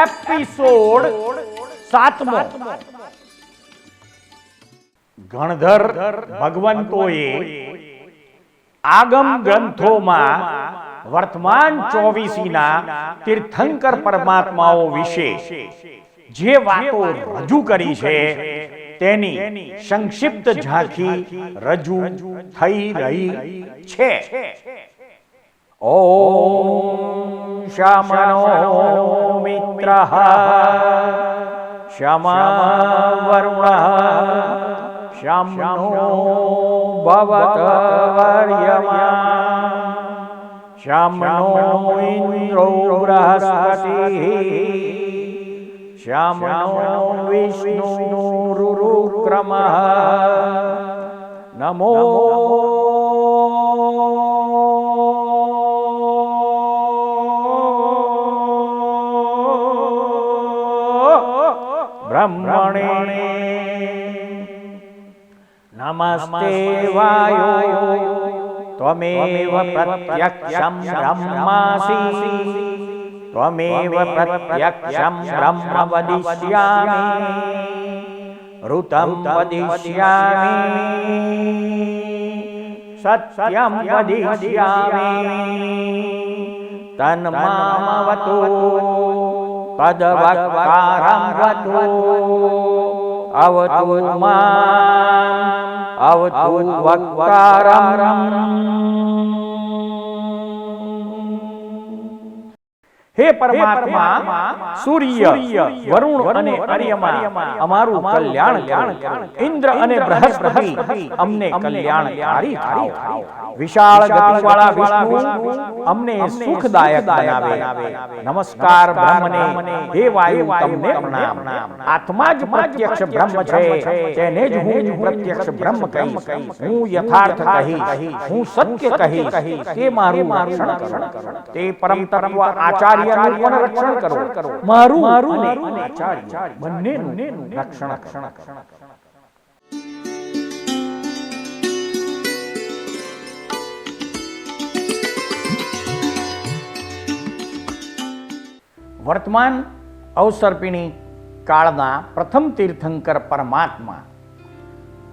Episode 7મો ગણધર ભગવંતોએ આગમ ગ્રંથોમાં વર્તમાન 24ના તીર્થંકર પરમાત્માઓ વિશે જે વાતો રજૂ કરી છે તેની સંક્ષિપ્ત ઝાંખી રજૂ થઈ રહી છે. ઓમ શ્યામનો મિત્રઃ શ્યામા વરુણઃ શ્યામનો ભવત વર્યમા શ્યામનો ઇન્દ્રો બૃહસ્પતિઃ શ્યામનો વિષ્ણુરુક્રમઃ નમો બ્રહ્મણે નમસ્તે વાયો ત્વમેવ પ્રત્યક્ષં બ્રહ્માસી ત્વમેવ પ્રત્યક્ષં બ્રહ્મ વદિષ્યામિ ઋતં વદિષ્યામિ સત્યં વદિષ્યામિ તન્મામવતુ તદવક્તારં વતુ અવતુ મામ અવતુ વક્તારં. હે પરમાત્મા, સૂર્ય, વરુણ અને અર્યમા અમારું કલ્યાણ કરો. ઇન્દ્ર અને બૃહસ્પતિ અમને કલ્યાણકારી થાઓ. વિશાળ ગતિવાળા વિષ્ણુ અમને સુખદાયક બનાવે. નમસ્કાર બ્રહ્મને. હે વાયુ, તમને પ્રણામ. આત્મા જ પ્રત્યક્ષ બ્રહ્મ છે, તેને જ હું પ્રત્યક્ષ બ્રહ્મ કહીશ. હું યથાર્થ કહીશ, હું સત્ય કહીશ. તે મારું રક્ષણ કરો. તે પરમ તત્વ આચાર્ય રક્ષણ કરો. મારું અને આચાર્ય બંનેનું રક્ષણ કરો. વર્તમાન અવસર્પિણી કાળના પ્રથમ તીર્થંકર પરમાત્મા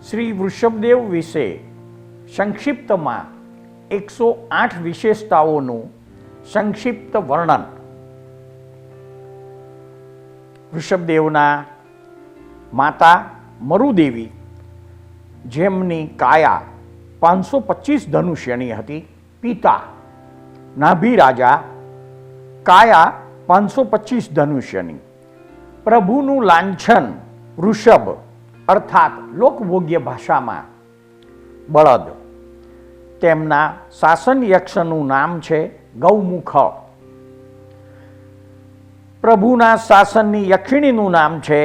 શ્રી વૃષભદેવ વિશે સંક્ષિપ્તમાં 108 વિશેષતાઓનું સંક્ષિપ્ત વર્ણન. વૃષભદેવના માતા મરુદેવી, જેમની કાયા 525 ધનુષ્યની હતી. પિતા નાભી રાજા, કાયા 525 ધનુષ્યની, પ્રભુનું લાંછન વૃષભ અર્થાત લોકભોગ્ય ભાષામાં બળદ, તેમના શાસન યક્ષનું નામ છે ગૌમુખ, પ્રભુના શાસનની યક્ષિણીનું નામ છે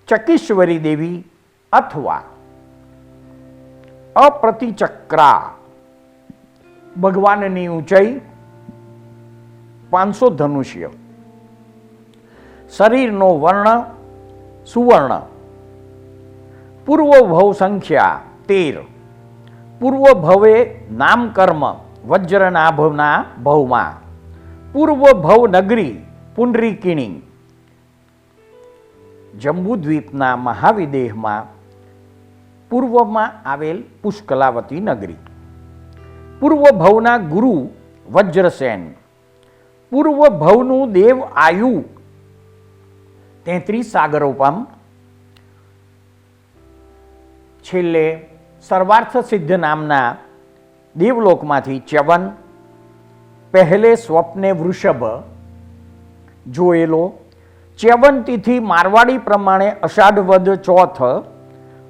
ચકીશ્વરી દેવી અથવા અપ્રતિચક્રા, ભગવાનની ઊંચાઈ 500 ધનુષ્ય, શરીરનો વર્ણ સુવર્ણ, પૂર્વ ભવ સંખ્યા 13, પૂર્વ ભવે નામકર્મ વજ્રનાભના ભવમાં, પૂર્વ ભવ નગરી પુંડરીકિણી, જંબુદ્વીપના મહાવિદેહમાં પૂર્વમાં આવેલ પુષ્કલાવતી નગરી, પૂર્વ ભવના ગુરુ વજ્રસેન, પૂર્વ ભવનું દેવ આયુ 33 સાગરોપમ, છેલ્લે સર્વાર્થ સિદ્ધ નામના દેવલોકમાંથી ચ્યવન, પહેલે સ્વપ્ને વૃષભ જોયેલો, ચ્યવન તિથિ મારવાડી પ્રમાણે અષાઢ વદ ચોથ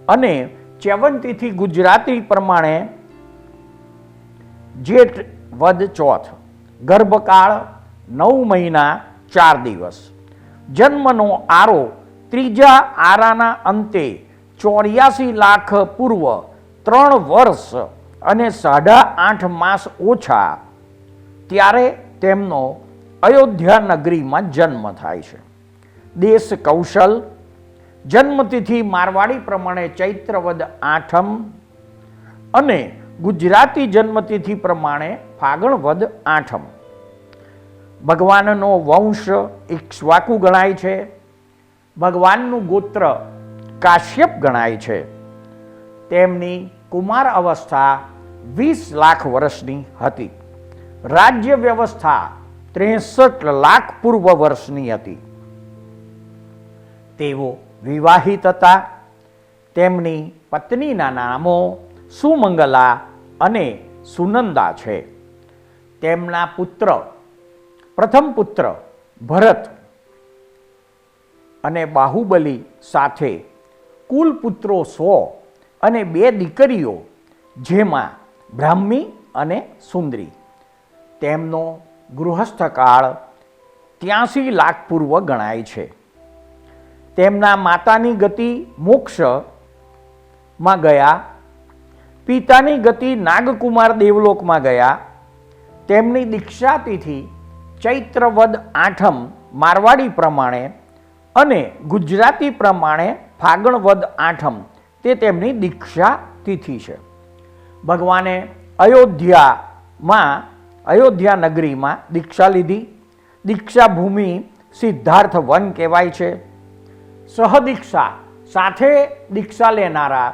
અને ચ્યવન તિથિ ગુજરાતી પ્રમાણે જેઠ વદ ચોથ, ગર્ભકાળ 9 મહિના 4 દિવસ, જન્મનો આરો ત્રીજા આરાના અંતે 84 લાખ પૂર્વ 3 વર્ષ અને 8.5 માસ ઓછા ત્યારે તેમનો અયોધ્યા નગરીમાં જન્મ થાય છે. દેશ કૌશલ, જન્મતિથિ મારવાડી પ્રમાણે ચૈત્ર વદ 8મ અને ગુજરાતી જન્મતિથિ પ્રમાણે ફાગણ વદ 8મ. ભગવાનનો વંશ ઇક્ષ્વાકુ ગણાય છે. ભગવાનનું ગોત્ર કાશ્યપ ગણાય છે. તેમની કુમાર અવસ્થા 20 લાખ વર્ષની હતી. રાજ્ય વ્યવસ્થા 63 લાખ પૂર્વ વર્ષની હતી. તેઓ વિવાહિત હતા. તેમની પત્નીના નામો સુમંગલા અને સુનંદા છે. તેમના પુત્ર, પ્રથમ પુત્ર ભરત અને બાહુબલી સાથે કુલ પુત્રો 100 અને 2 દીકરીઓ, જેમાં બ્રાહ્મી અને સુંદરી. તેમનો ગૃહસ્થકાળ 83 લાખ પૂર્વ ગણાય છે. તેમના માતાની ગતિ મોક્ષમાં ગયા, પિતાની ગતિ નાગકુમાર દેવલોકમાં ગયા. તેમની દીક્ષા તિથિ ચૈત્ર વદ 8મ મારવાડી પ્રમાણે અને ગુજરાતી પ્રમાણે ફાગણ વદ 8મ તે તેમની દીક્ષા તિથિ છે. ભગવાને અયોધ્યા નગરીમાં દીક્ષા લીધી. દીક્ષા ભૂમિ સિદ્ધાર્થ વન કહેવાય છે. સહદીક્ષા સાથે દીક્ષા લેનારા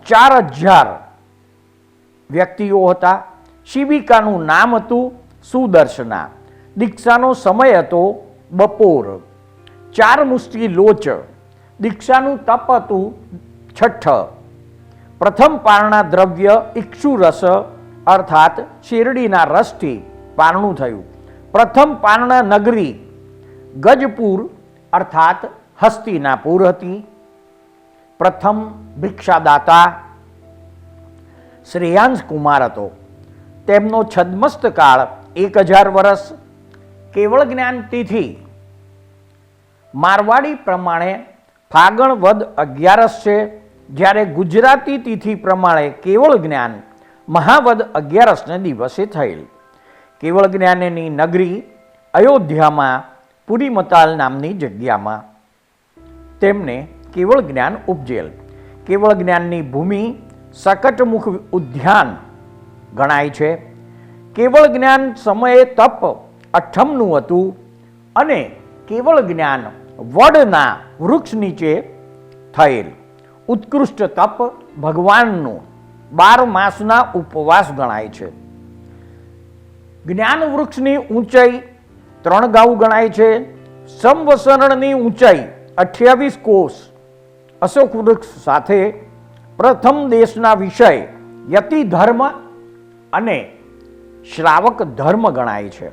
4000 વ્યક્તિઓ હતા. શિબિકાનું નામ હતું સુદર્શના. દીક્ષાનો સમય હતો બપોર. 4 મુષ્ટિ લોચ. દીક્ષાનું તપ હતું છઠ્ઠ. પ્રથમ પારણા દ્રવ્ય ઇક્ષુ રસ અર્થાત શેરડીના રસથી પારણું થયું. પ્રથમ પારણા નગરી ગજપુર અર્થાત હસ્તિનાપુર હતી. પ્રથમ ભિક્ષાદાતા શ્રેયાંશ કુમાર હતો. તેમનો છદ્મસ્ત કાળ 1000 વર્ષ. કેવળ જ્ઞાન તિથિ મારવાડી પ્રમાણે ફાગણ વદ 11 છે, જ્યારે ગુજરાતી તિથિ પ્રમાણે કેવળ જ્ઞાન મહાવદ 11ને દિવસે થયેલ. કેવળ જ્ઞાનની નગરી અયોધ્યામાં પુરીમતાલ નામની જગ્યામાં તેમને કેવળ જ્ઞાન ઉપજેલ. કેવળ જ્ઞાનની ભૂમિ શકટમુખ ઉદ્યાન ગણાય છે. કેવળ જ્ઞાન સમયે તપ 8મનું હતું અને કેવળ જ્ઞાન વડના વૃક્ષ નીચે થયેલ. ઉત્કૃષ્ટ તપ ભગવાનનું 12 માસના ઉપવાસ ગણાય છે. જ્ઞાન વૃક્ષની ઊંચાઈ 3 ગાઉ ગણાય છે. સંવસરણની ઊંચાઈ 28 કોષ. અશોક વૃક્ષ સાથે પ્રથમ દેશના વિષય યતિ ધર્મ અને શ્રાવક ધર્મ ગણાય છે.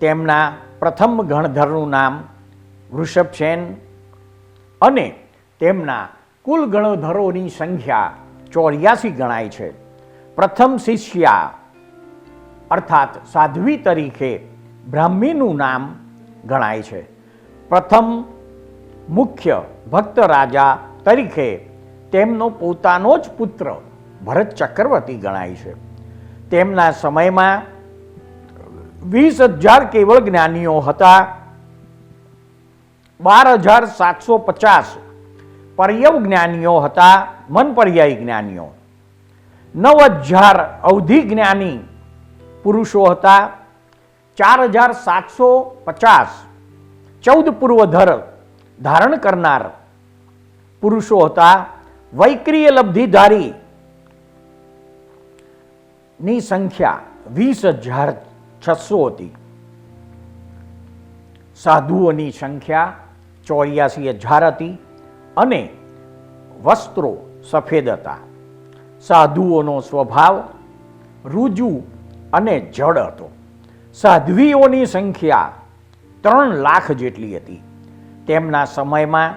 તેમના પ્રથમ ગણધરનું નામ વૃષભસેન અને તેમના કુલ ગણધરોની સંખ્યા 84 ગણાય છે. પ્રથમ શિષ્યા અર્થાત સાધ્વી તરીકે બ્રાહ્મીનું નામ ગણાય છે. પ્રથમ મુખ્ય ભક્ત રાજા તરીકે તેમનો પોતાનો જ પુત્ર ભરત ચક્રવર્તી ગણાય છે. તેમના સમયમાં 20,000 કેવળ જ્ઞાનીઓ હતા. 12,750 પર્યવ જ્ઞાનીઓ હતા, મન પર્યાયી જ્ઞાનીઓ. 9,000 અવધિ જ્ઞાની પુરુષો હતા. 4,750 14 પૂર્વધર ધારણ કરનાર પુરુષો હતા. વૈક્રિય લબ્ધિધારી ની સંખ્યા 20,600 હતી. સાધુઓની સંખ્યા 84,000 હતી અને વસ્ત્રો સફેદ હતા. સાધુઓનો સ્વભાવ રુજુ અને જડ હતો. સાધ્વીઓની સંખ્યા 3 લાખ જેટલી હતી. તેમના સમયમાં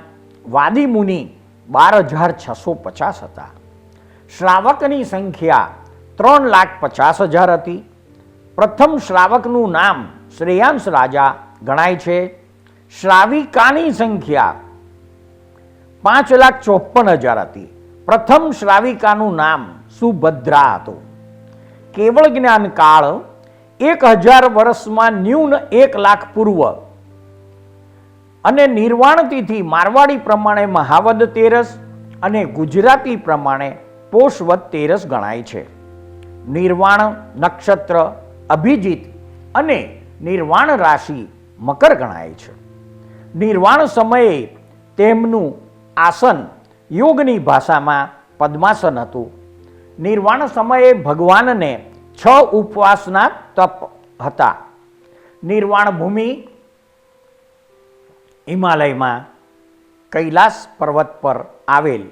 વાદી મુનિ 12,650 હતા. શ્રાવકની સંખ્યા 3,50,000 હતી. પ્રથમ શ્રાવકનું નામ શ્રેયાંશ રાજા ગણાય છે. શ્રાવિકાની સંખ્યા 5,54,000 હતી. પ્રથમ શ્રાવિકાનું નામ સુભદ્રા હતું. કેવળ જ્ઞાન કાળ 1,000 વર્ષમાં ન્યૂન 1 લાખ પૂર્વ અને નિર્વાણ તિથિ મારવાડી પ્રમાણે મહાવદ તેરસ અને ગુજરાતી પ્રમાણે પોષવદ તેરસ ગણાય છે. નિર્વાણ નક્ષત્ર અભિજીત અને નિર્વાણ રાશિ મકર ગણાય છે. નિર્વાણ સમયે તેમનું આસન યોગની ભાષામાં પદ્માસન હતું. નિર્વાણ સમયે ભગવાનને 6 ઉપવાસના તપ હતા. નિર્વાણ ભૂમિ હિમાલયમાં કૈલાસ પર્વત પર આવેલ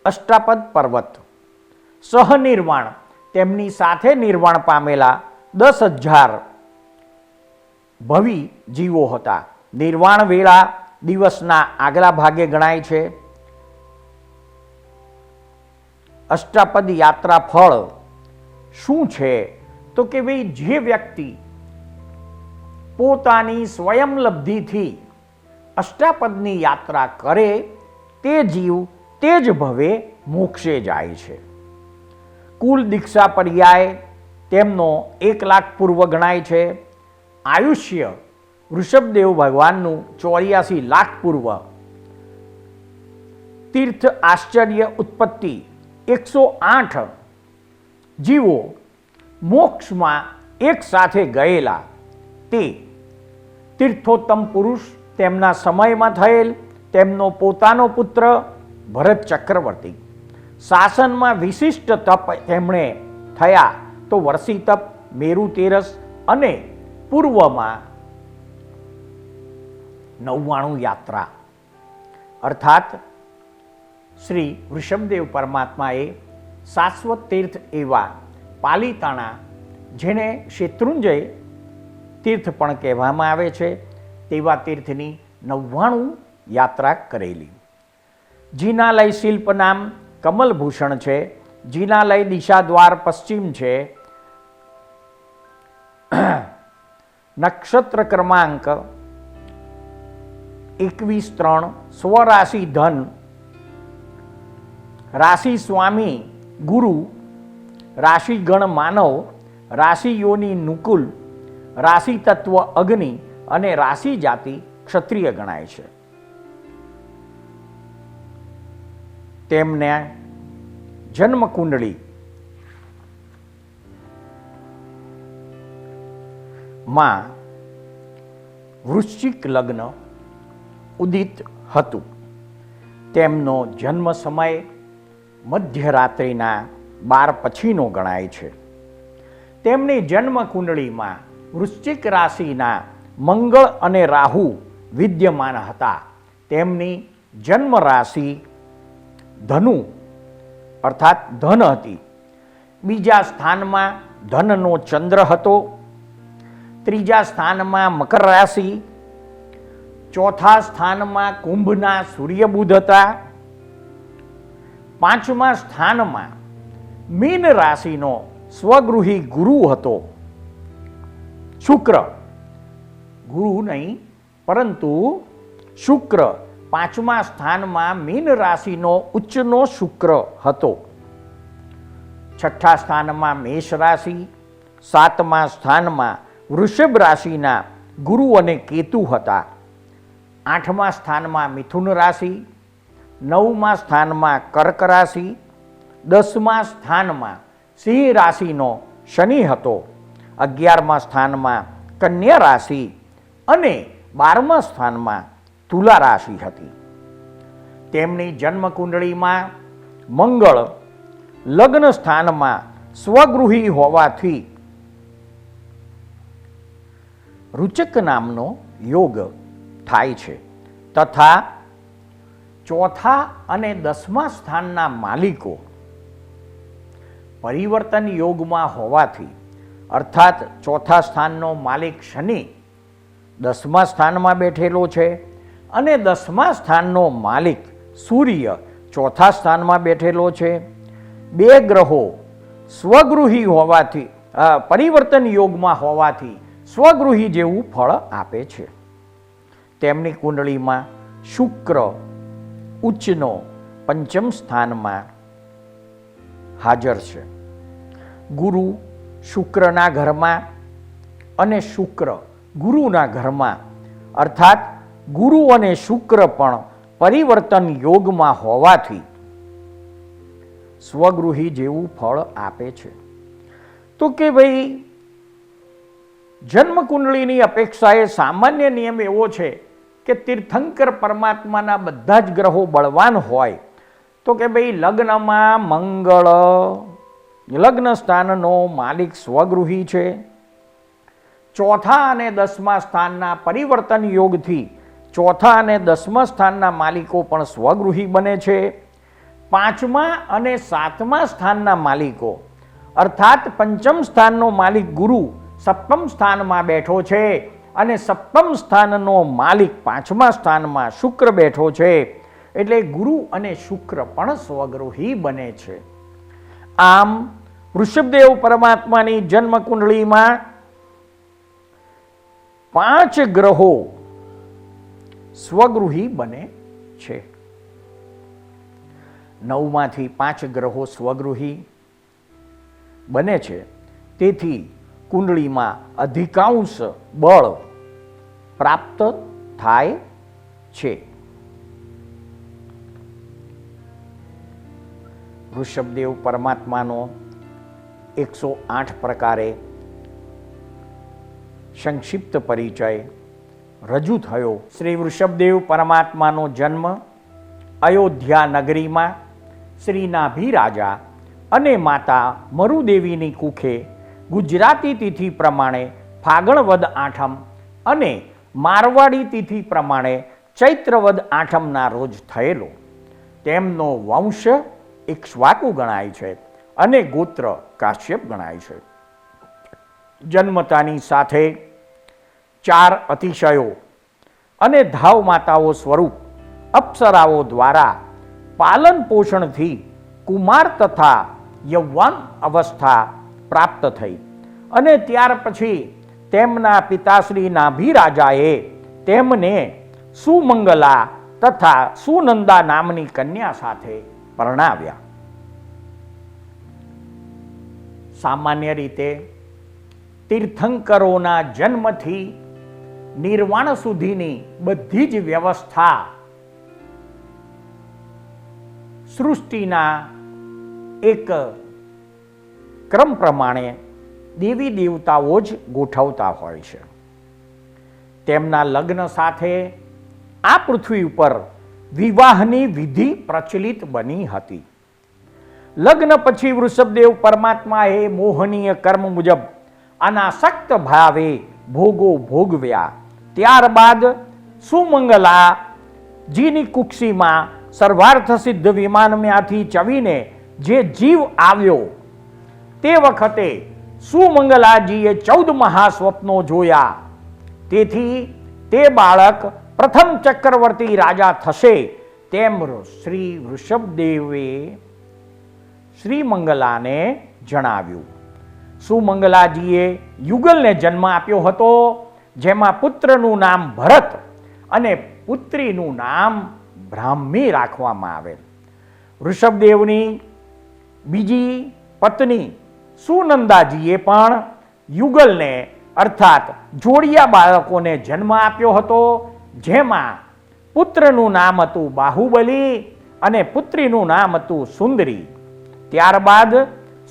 અષ્ટાપદ પર્વત. સહનિર્વાણ તેમની સાથે નિર્વાણ પામેલા 10,000 ભવિ જીવો હતા. નિર્વાણ વેળા દિવસના આગલા ભાગે ગણાય છે. અષ્ટાપદ યાત્રા ફળ શું છે તો કે ભાઈ જે વ્યક્તિ પોતાની સ્વયં લબ્ધિથી અષ્ટાપદની યાત્રા કરે તે જીવ તે જ ભવે મોક્ષે જાય છે. કુલ દીક્ષા પર્યાય તેમનો 1 લાખ પૂર્વ ગણાય છે. આયુષ્ય વૃષભદેવ ભગવાનનું 84 લાખ પૂર્વ. તીર્થ આશ્ચર્ય ઉત્પત્તિ 108 જીવો મોક્ષમાં એક સાથે ગયેલા તે તીર્થોત્તમ પુરુષ તેમના સમયમાં થયેલ તેમનો પોતાનો પુત્ર ભરત ચક્રવર્તી. શાસનમાં વિશિષ્ટ તપ તેમણે થયા તો વર્ષી તપ, મેરુ તેરસ અને પૂર્વમાં 99 યાત્રા અર્થાત શ્રી વૃષભદેવ પરમાત્માએ શાશ્વત તીર્થ એવા પાલિતાણા, જેને શેત્રુંજય તીર્થ પણ કહેવામાં આવે છે, તેવા તીર્થની 99 યાત્રા કરેલી. જીનાલય શિલ્પ નામ કમલભૂષણ છે. જીનાલય દિશા દ્વાર પશ્ચિમ છે. નક્ષત્ર ક્રમાંક 21-3 સ્વરાશિ ધન. રાશિ સ્વામી ગુરુ. રાશિ ગણ માનવ. રાશિ યોની નુકુલ. રાશિ તત્વ અગ્નિ અને રાશિ જાતિ ક્ષત્રિય ગણાય છે. તેમને જન્મ કુંડળી માં વૃશ્ચિક લગ્ન ઉદિત હતું. તેમનો જન્મ સમય મધ્યરાત્રિના 12 પછીનો ગણાય છે. તેમની જન્મ કુંડળીમાં વૃશ્ચિક રાશિના મંગળ અને રાહુ વિદ્યમાન હતા. તેમની જન્મ રાશિ ધનુ અર્થાત ધન હતી. બીજા સ્થાનમાં ધનનો ચંદ્ર હતો. ત્રીજા સ્થાનમાં મકર રાશિ, ચોથા સ્થાનમાં કુંભના સૂર્ય બુધ હતા, પાંચમા સ્થાનમાં મીન રાશિનો સ્વગૃહી ગુરુ હતો, શુક્ર, ગુરુ નહીં પરંતુ શુક્ર પાંચમા સ્થાનમાં મીન રાશિનો ઉચ્ચનો શુક્ર હતો, છઠ્ઠા સ્થાનમાં મેષ રાશિ, સાતમા સ્થાનમાં વૃષભ રાશિના ગુરુ અને કેતુ હતા, આઠમા સ્થાનમાં મિથુન રાશિ, નવમા સ્થાનમાં કર્ક રાશિ, દસમા સ્થાનમાં સિંહ રાશિનો શનિ હતો, 11મા સ્થાનમાં કન્યા રાશિ અને 12મા સ્થાનમાં તુલા રાશિ હતી. તેમની જન્મ કુંડળીમાં મંગળ લગ્ન સ્થાનમાં સ્વગૃહી હોવાથી રુચક નામનો યોગ થાય છે તથા ચોથા અને 10મા સ્થાનના માલિકો પરિવર્તન યોગમાં હોવાથી, અર્થાત ચોથા સ્થાનનો માલિક શનિ 10મા સ્થાનમાં બેઠેલો છે અને 10મા સ્થાનનો માલિક સૂર્ય ચોથા સ્થાનમાં બેઠેલો છે. બે ગ્રહો સ્વગૃહી હોવાથી, પરિવર્તન યોગમાં હોવાથી સ્વગૃહી જેવું ફળ આપે છે. તેમની કુંડળીમાં શુક્ર ઉચ્ચનો પંચમ સ્થાનમાં હાજર છે. ગુરુ શુક્રના ઘરમાં અને શુક્ર ગુરુના ઘરમાં, અર્થાત ગુરુ અને શુક્ર પણ પરિવર્તન યોગમાં હોવાથી સ્વગૃહી જેવું ફળ આપે છે. તો કે ભાઈ જન્મ કુંડળીની અપેક્ષાએ સામાન્ય નિયમ એવો છે કે તીર્થંકર પરમાત્માના બધા જ ગ્રહો બળવાન હોય તો કે ભાઈ લગ્નમાં મંગળ લગ્ન સ્થાનનો માલિક સ્વગૃહી છે, ચોથા અને 10મા સ્થાનના પરિવર્તન યોગથી ચોથા અને 10મા સ્થાનના માલિકો પણ સ્વગૃહી બને છે. 5મા અને 7મા સ્થાનના માલિકો, અર્થાત પંચમ સ્થાનનો માલિક ગુરુ સપ્તમ સ્થાનમાં બેઠો છે અને સપ્તમ સ્થાનનો માલિક 5મા સ્થાનમાં શુક્ર બેઠો છે, એટલે ગુરુ અને શુક્ર પણ સ્વગૃહી બને છે. આમ વૃષભદેવ પરમાત્માની જન્મ કુંડળીમાં 5 ગ્રહો સ્વગૃહી બને છે. 9માંથી 5 ગ્રહો સ્વગૃહી બને છે, તેથી કુંડળીમાં અધિકાંશ બળ પ્રાપ્ત થાય છે. વૃષભદેવ પરમાત્માનો 108 પ્રકારે સંક્ષિપ્ત પરિચય રજૂ થયો. શ્રી વૃષભદેવ પરમાત્માનો જન્મ અયોધ્યા નગરીમાં શ્રી નાભી રાજા અને માતા મરુદેવીની કુખે ગુજરાતી તિથિ પ્રમાણે ફાગણ વદ આઠમ અને મારવાડી તિથિ પ્રમાણે ચૈત્ર વદ આઠમના રોજ થયેલો. તેમનો વંશ ઇક્ષ્વાકુ ગણાય છે અને ગોત્ર કાશ્યપ ગણાય છે. જન્મતાની સાથે 4 અતિશયો અને ધાવ માતાઓ સ્વરૂપ અપ્સરાઓ દ્વારા પાલન પોષણથી કુમાર તથા યૌવન અવસ્થા પ્રાપ્ત થઈ અને ત્યાર પછી તેમના પિતાશ્રી નાભી રાજાએ તેમને સુમંગલા તથા સુનંદા નામની કન્યા સાથે પરણાવ્યા. સામાન્ય રીતે તીર્થંકરોના જન્મથી નિર્વાણ સુધીની બધી જ વ્યવસ્થા સૃષ્ટિના એક ક્રમ પ્રમાણે દેવી દેવતાઓ જ ગોઠવતા હોય છે. તેમના લગ્ન સાથે આ પૃથ્વી ઉપર વિવાહની વિધિ પ્રચલિત બની હતી. લગ્ન પછી વૃષભદેવ પરમાત્માએ મોહનીય કર્મ મુજબ અનાસક્ત ભાવે ભોગો ભોગવ્યા. ત્યારબાદ સુમંગલા જીની કુક્ષીમાં સર્વાર્થ સિદ્ધ વિમાનમાંથી ચવીને જે જીવ આવ્યો તે વખતે સુમંગલાજીએ 14 મહાસ્વપ્નો જોયા. તેથી તે બાળક પ્રથમ ચક્રવર્તી રાજા થશે તેમ શ્રી વૃષભદેવે શ્રી મંગલાને જણાવ્યું. સુમંગલાજીએ યુગલને જન્મ આપ્યો હતો, જેમાં પુત્રનું નામ ભરત અને પુત્રીનું નામ બ્રાહ્મી રાખવામાં આવેલ. વૃષભદેવની બીજી પત્ની સુનંદાજીએ પણ યુગલને અર્થાત જોડિયા બાળકોને જન્મ આપ્યો હતો, જેમાં પુત્રનું નામ હતું બાહુબલી અને પુત્રીનું નામ હતું સુંદરી. ત્યારબાદ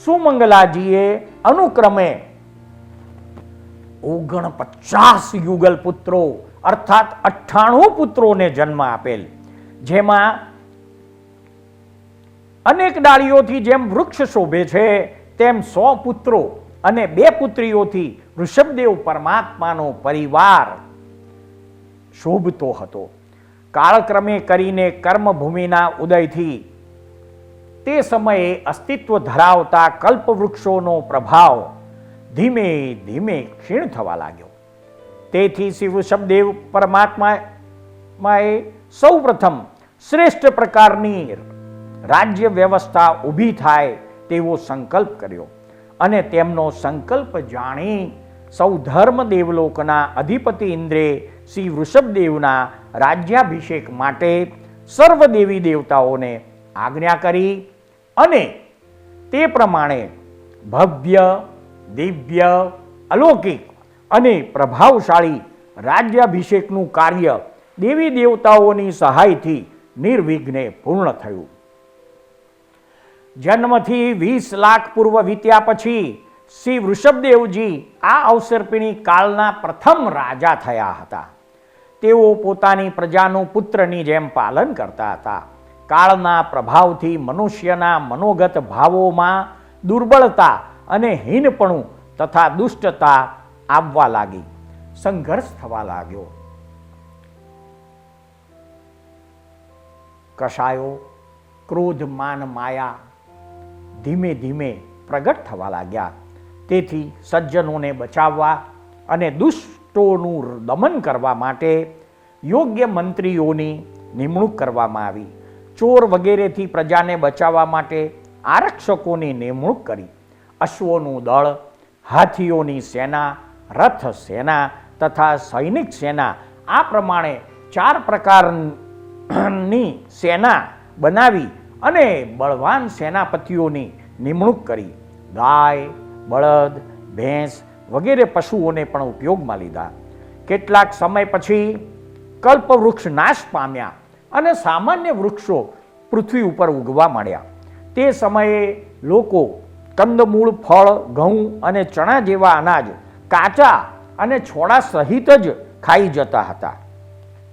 સુમંગલાજીએ અનુક્રમે 49 યુગલ પુત્રો અર્થાત 98 પુત્રોને જન્મ આપેલ, જેમાં અનેક ડાળીઓથી જેમ વૃક્ષ શોભે છે તેમ 100 પુત્રો અને 2 પુત્રીઓથી વૃષભદેવ પરમાત્માનો પરિવાર શોભતો હતો. કાળક્રમે કરીને કર્મભૂમિના ઉદયથી તે સમયે અસ્તિત્વ ધરાવતા કલ્પવૃક્ષોનો પ્રભાવ ધીમે ધીમે ક્ષીણ થવા લાગ્યો. તેથી શ્રી વૃષભદેવ પરમાત્માએ સૌ પ્રથમ શ્રેષ્ઠ પ્રકારની રાજ્ય વ્યવસ્થા ઊભી થાય તેવો સંકલ્પ કર્યો અને તેમનો સંકલ્પ જાણી સૌ ધર્મ દેવલોકના અધિપતિ ઇન્દ્રે શ્રી વૃષભદેવના રાજ્યાભિષેક માટે સર્વ દેવી દેવતાઓને આજ્ઞા કરી અને તે પ્રમાણે ભવ્ય, દિવ્ય, અલૌકિક અને પ્રભાવશાળી રાજ્યાભિષેકનું કાર્ય દેવી દેવતાઓની સહાયથી નિર્વિઘ્ને પૂર્ણ થયું. જન્મથી 20 લાખ પૂર્વ વીત્યા પછી શ્રી વૃષભદેવજી આ અવસર્પિણી કાળના પ્રથમ રાજા થયા હતા. તેઓ પોતાની પ્રજાનું પુત્રની જેમ પાલન કરતા હતા. કાળના પ્રભાવથી મનુષ્યના મનોગત ભાવોમાં દુર્બળતા અને હીનપણું તથા દુષ્ટતા આવવા લાગી. સંઘર્ષ થવા લાગ્યો. કશાયો, ક્રોધ, માન, માયા ધીમે ધીમે પ્રગટ થવા લાગ્યા. તેથી સજ્જનોને બચાવવા અને દુષ્ટોનું દમન કરવા માટે યોગ્ય મંત્રીઓની નિમણૂક કરવામાં આવી. ચોર વગેરેથી પ્રજાને બચાવવા માટે આરક્ષકોની નિમણૂક કરી. અશ્વોનું દળ, હાથીઓની સેના, રથ સેના તથા સૈનિક સેના આ પ્રમાણે 4 પ્રકારની સેના બનાવી અને બળવાન સેનાપતિઓની નિમણૂક કરી. ગાય, બળદ, ભેંસ વગેરે પશુઓને પણ ઉપયોગમાં લીધા. કેટલાક સમય પછી કલ્પવૃક્ષ નાશ પામ્યા અને સામાન્ય વૃક્ષો પૃથ્વી ઉપર ઉગવા માંડ્યા. તે સમયે લોકો કંદમૂળ, ફળ, ઘઉં અને ચણા જેવા અનાજ કાચા અને છોડા સહિત જ ખાઈ જતા હતા.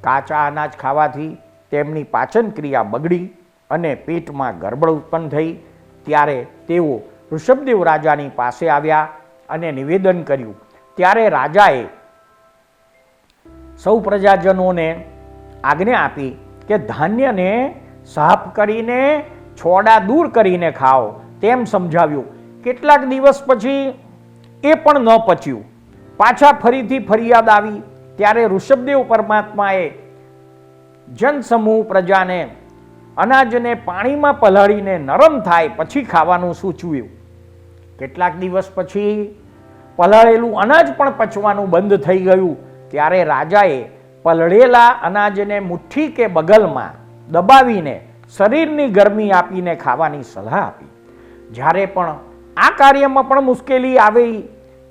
કાચા અનાજ ખાવાથી તેમની પાચન ક્રિયા બગડી અને પેટમાં ગરબડ ઉત્પન્ન થઈ. ત્યારે તેઓ ઋષભદેવ રાજાની પાસે આવ્યા અને નિવેદન કર્યું. ત્યારે રાજાએ સૌ પ્રજાજનોને આજ્ઞા આપી કે ધાન્યને સાફ કરીને છોડા દૂર કરીને ખાઓ તેમ સમજાવ્યું. કેટલાક દિવસ પછી એ પણ ન પચ્યું. પાછા ફરીથી ફરિયાદ આવી. ત્યારે ઋષભદેવ પરમાત્માએ જનસમૂહ પ્રજાને અનાજને પાણીમાં પલાળીને નરમ થાય પછી ખાવાનું સૂચવ્યું. કેટલાક દિવસ પછી પલાળેલું અનાજ પણ પચવાનું બંધ થઈ ગયું. ત્યારે રાજાએ પલળેલા અનાજને મુઠ્ઠી કે બગલમાં દબાવીને શરીરની ગરમી આપીને ખાવાની સલાહ આપી. જ્યારે પણ આ કાર્યમાં પણ મુશ્કેલી આવી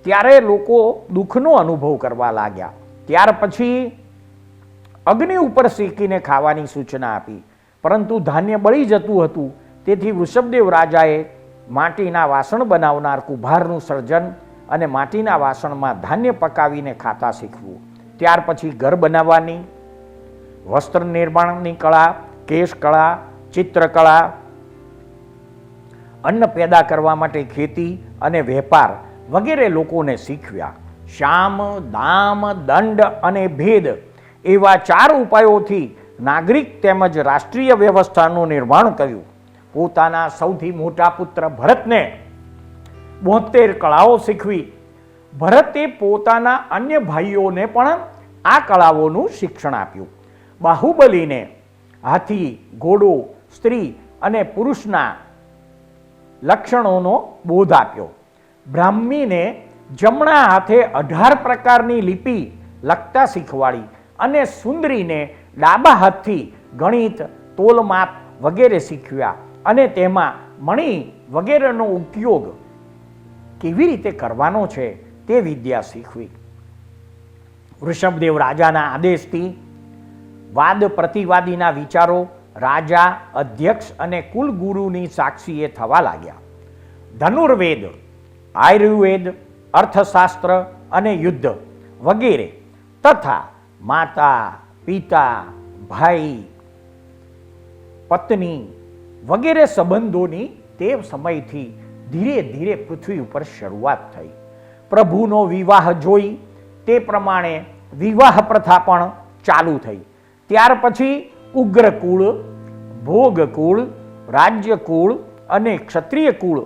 ત્યારે લોકો દુઃખનો અનુભવ કરવા લાગ્યા. ત્યાર પછી અગ્નિ ઉપર શેકીને ખાવાની સૂચના આપી, પરંતુ ધાન્ય બળી જતું હતું. તેથી વૃષભદેવ રાજાએ માટીના વાસણ બનાવનાર કુંભારનું સર્જન અને માટીના વાસણમાં ધાન્ય પકાવીને ખાતા શીખવું. ત્યાર પછી ઘર બનાવવાની, વસ્ત્ર નિર્માણની કળા, કેશ કળા, ચિત્રકળા, અન્ન પેદા કરવા માટે ખેતી અને વેપાર વગેરે લોકોને શીખવ્યા. શામ, દામ, દંડ અને ભેદ એવા 4 ઉપાયોથી નાગરિક તેમજ રાષ્ટ્રીય વ્યવસ્થાનું નિર્માણ કર્યું. પોતાના સૌથી મોટા પુત્ર ભરતને 72 કળાઓ શીખવી. ભરતે પોતાના અન્ય ભાઈઓને પણ આ કળાઓનું શિક્ષણ આપ્યું. બાહુબલીને હાથી, ઘોડો, સ્ત્રી અને પુરુષના લક્ષણોનો બોધ આપ્યો. બ્રાહ્મીને જમણા હાથે 18 પ્રકારની લિપિ લખતા શીખવાડી અને સુંદરીને ડાબા હાથથી ગણિત, તોલમાપ વગેરે શીખવ્યા અને તેમાં મણી વગેરેનો ઉપયોગ કેવી રીતે કરવાનો છે તે વિદ્યા શીખવી. વૃષભદેવ રાજાના આદેશથી વાદ પ્રતિવાદીના વિચારો રાજા, અધ્યક્ષ અને કુલગુરુની સાક્ષીએ થવા લાગ્યા. ધનુર્વેદ, આયુર્વેદ, અર્થશાસ્ત્ર અને યુદ્ધ વગેરે તથા માતા, પિતા, ભાઈ, પત્ની વગેરે સંબંધોની તે સમયથી ધીરે ધીરે પૃથ્વી ઉપર શરૂઆત થઈ. પ્રભુનો વિવાહ જોઈ તે પ્રમાણે વિવાહ પ્રથા પણ ચાલુ થઈ. ત્યાર પછી ઉગ્રકુળ, ભોગકુળ, રાજ્યકુળ અને ક્ષત્રિય કુળ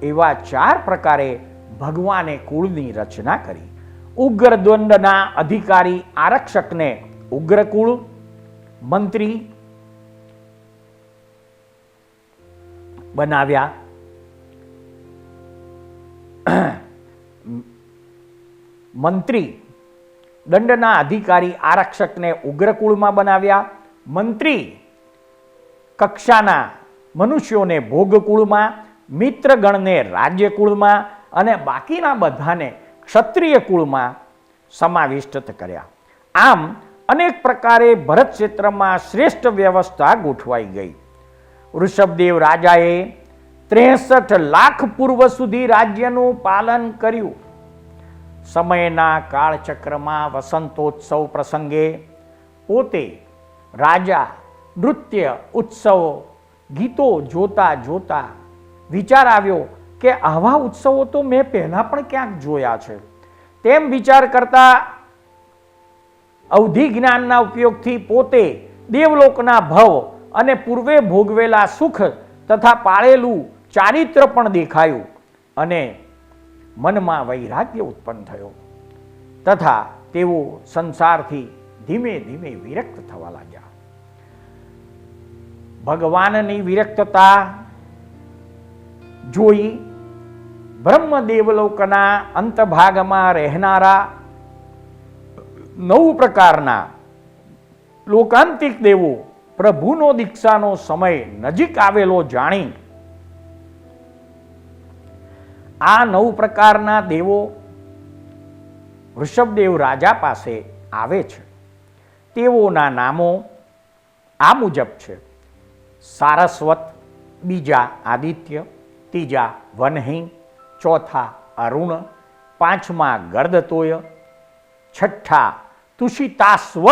એવા 4 પ્રકારે ભગવાને કુળની રચના કરી. ઉગ્રદંડના અધિકારી આરક્ષકને ઉગ્રકુળ, મંત્રી બનાવ્યા. મંત્રી દંડના અધિકારી આરક્ષકને ઉગ્રકુળમાં બનાવ્યા. મંત્રી કક્ષાના મનુષ્યોને ભોગકુળમાં, મિત્રગણને રાજ્યકુળમાં અને બાકીના બધાને ક્ષત્રિય કુળમાં સમાવિષ્ટ કર્યા. આમ અનેક પ્રકારે ભરત ક્ષેત્રમાં શ્રેષ્ઠ વ્યવસ્થા ગોઠવાઈ ગઈ. વૃષભદેવ રાજાએ 63 લાખ પૂર્વ સુધી રાજ્યનું પાલન કર્યું. સમયના કાળચક્રમાં વસંતોત્સવ પ્રસંગે પોતે રાજા નૃત્ય, ઉત્સવો, ગીતો જોતા જોતા વિચાર આવ્યો કે આવા ઉત્સવો તો મેં પહેલા પણ ક્યાંક જોયા છે. તેમ વિચાર કરતા અવધિ જ્ઞાનના ઉપયોગથી પોતે દેવલોકના ભવ અને પૂર્વે ભોગવેલા સુખ તથા પાળેલું ચારિત્ર પણ દેખાયું અને મનમાં વૈરાગ્ય ઉત્પન્ન થયો તથા તેઓ સંસારથી ધીમે ધીમે વિરક્ત થવા લાગ્યા. ભગવાનની વિરક્તતા જોઈ બ્રહ્મદેવલોકના અંતભાગમાં રહેનારા 9 પ્રકારના લોકાંતિક દેવો પ્રભુનો દીક્ષાનો સમય નજીક આવેલો જાણી આ 9 પ્રકારના દેવો વૃષભદેવ રાજા પાસે આવે છે. તેઓના નામો આ મુજબ છે: સારસ્વત, બીજા આદિત્ય, ત્રીજા વનહિ, ચોથા અરુણ, પાંચમા ગર્દતોય, છઠ્ઠા તુષિતાસ્વ,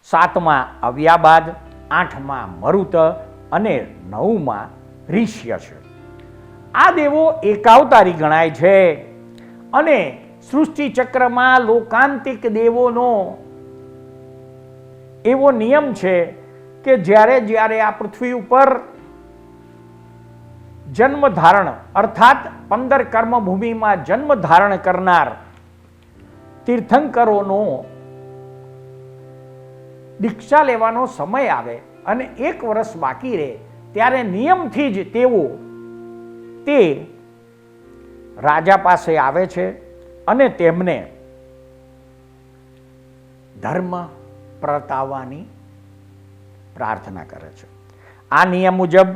સાતમા અવ્યાબાદ, આઠમા મરુત અને નવમા ઋષ્ય છે. આ દેવો એકાવતારી ગણાય છે અને સૃષ્ટિ ચક્રમાં લોકાંતિક દેવોનો એવો નિયમ છે કે જ્યારે જ્યારે આ પૃથ્વી ઉપર જન્મ ધારણ અર્થાત 15 કર્મભૂમિમાં જન્મ ધારણ કરનાર તીર્થંકરોનો દીક્ષા લેવાનો સમય આવે અને 1 વર્ષ બાકી રહે ત્યારે નિયમથી જ તેઓ તે રાજા પાસે આવે છે અને તેમને ધર્મ પ્રતાવવાની પ્રાર્થના કરે છે. આ નિયમ મુજબ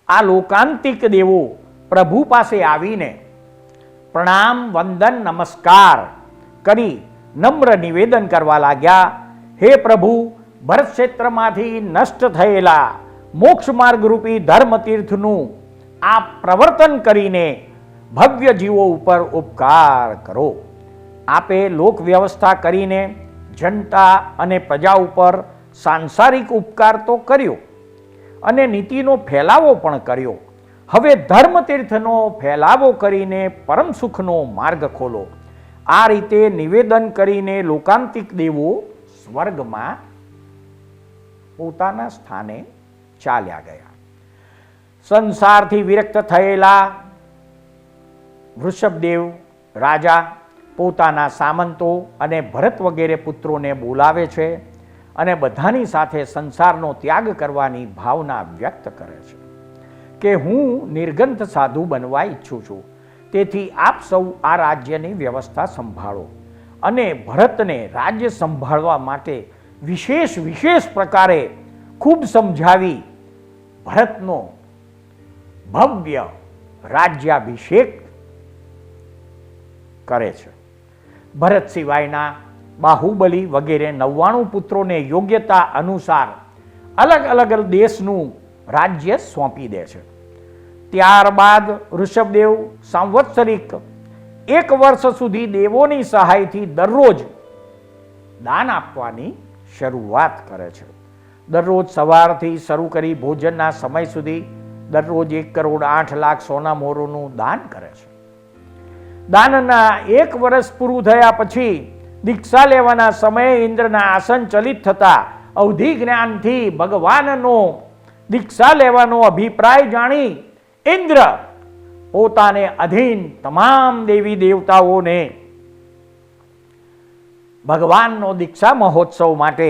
આ લોકાંતિક દેવો પ્રભુ પાસે આવીને પ્રણામ, વંદન, નમસ્કાર કરી નમ્ર નિવેદન કરવા લાગ્યા. હે પ્રભુ, ભરત ક્ષેત્રમાંથી નષ્ટ થયેલા મોક્ષ માર્ગ રૂપી ધર્મતીર્થનું આ પ્રવર્તન કરીને ભવ્ય જીવો ઉપર ઉપકાર કરો. આપે લોક વ્યવસ્થા કરીને જનતા અને પ્રજા ઉપર સાંસારિક ઉપકાર તો કર્યો અને નીતિનો ફેલાવો પણ કર્યો. હવે ધર્મતીર્થનો ફેલાવો કરીને પરમ સુખનો માર્ગ ખોલો. આ રીતે નિવેદન કરીને લોકાંતિક દેવો સ્વર્ગમાં પોતાના સ્થાને ચાલ્યા ગયા. સંસારથી વિરક્ત થયેલા વૃષભદેવ રાજા પોતાના સામંતો અને ભરત વગેરે પુત્રોને બોલાવે છે અને બધાની સાથે સંસારનો ત્યાગ કરવાની ભાવના વ્યક્ત કરે છે કે હું નિર્ગંથ સાધુ બનવા ઈચ્છું છું, તેથી આપ સૌ આ રાજ્યની વ્યવસ્થા સંભાળો. અને ભરતને રાજ્ય સંભાળવા માટે વિશેષ પ્રકારે ખૂબ સમજાવી ભરતનો ભવ્ય રાજ્યાભિષેક કરે છે. ભરત સિવાયના બાહુબલી વગેરે 99 પુત્રોને યોગ્યતા અનુસાર અલગ અલગ દેશનું રાજ્ય સોંપી દે છે. ત્યારબાદ ઋષભદેવ સાંવત્સરિક 1 વર્ષ સુધી દેવોની સહાયથી દરરોજ દાન આપવાની શરૂઆત કરે છે. દરરોજ સવારથી શરૂ કરી ભોજનના સમય સુધી દરરોજ 1,08,00,000 સોના મોરોનું દાન કરે છે. દાનના 1 વર્ષ પૂરું થયા પછી દીક્ષા લેવાના સમયે ઇન્દ્રના આસન ચલિત થતા અવધિ જ્ઞાનથી ભગવાનનો દીક્ષા લેવાનો અભિપ્રાય જાણી ઇન્દ્ર પોતાને અધીન તમામ દેવી દેવતાઓને ભગવાનનો દીક્ષા મહોત્સવ માટે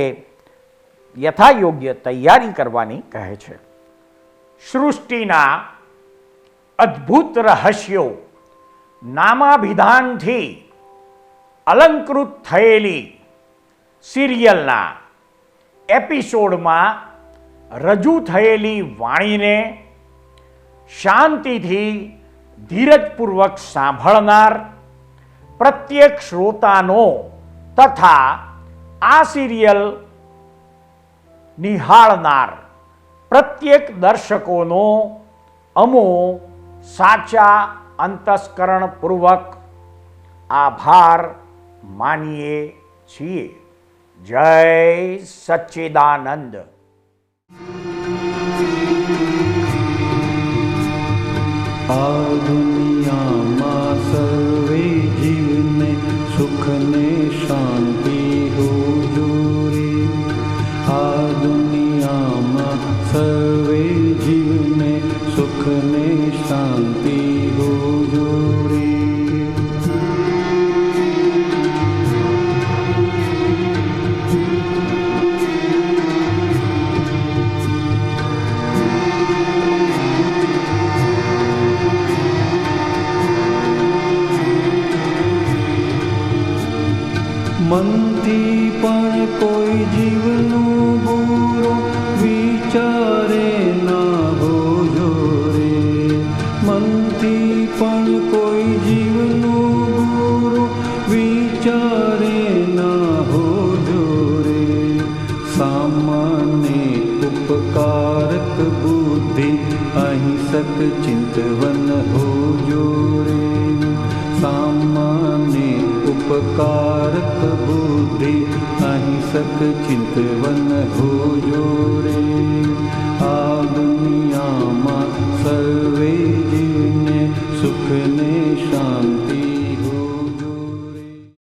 યથાયોગ્ય તૈયારી કરવાની કહે છે. સૃષ્ટિના અદ્ભુત રહસ્યો નામાભિધાનથી અલંકૃત થયેલી સિરિયલના એપિસોડમાં રજૂ થયેલી વાણીને શાંતિથી ધીરજપૂર્વક સાંભળનાર પ્રત્યેક શ્રોતાનો તથા આ સિરિયલ નિહાળનાર પ્રત્યેક દર્શકોનો અમો સાચા અંતસ્કરણપૂર્વક આભાર માનીએ છીએ. જય સચ્ચિદાનંદ. આ દુનિયામાં સર્વે જીવને સુખ ને શાંતિ હુજૂરી. આ દુનિયામાં સર્વે જીવને સુખ ને શાંતિ હુજૂરી. મનથી પણ કોઈ જીવનું બુરો વિચારે ના હોજો રે. મનથી પણ કોઈ જીવનું બુરો વિચારે ના હોજો રે. સામાન્ય ઉપકારક બુદ્ધિ અહિંસક ચિંતવન હોજો રે. સામાન્ય ઉપકારક બુદ્ધિ અહિંસક ચિંતવન હોજો રે.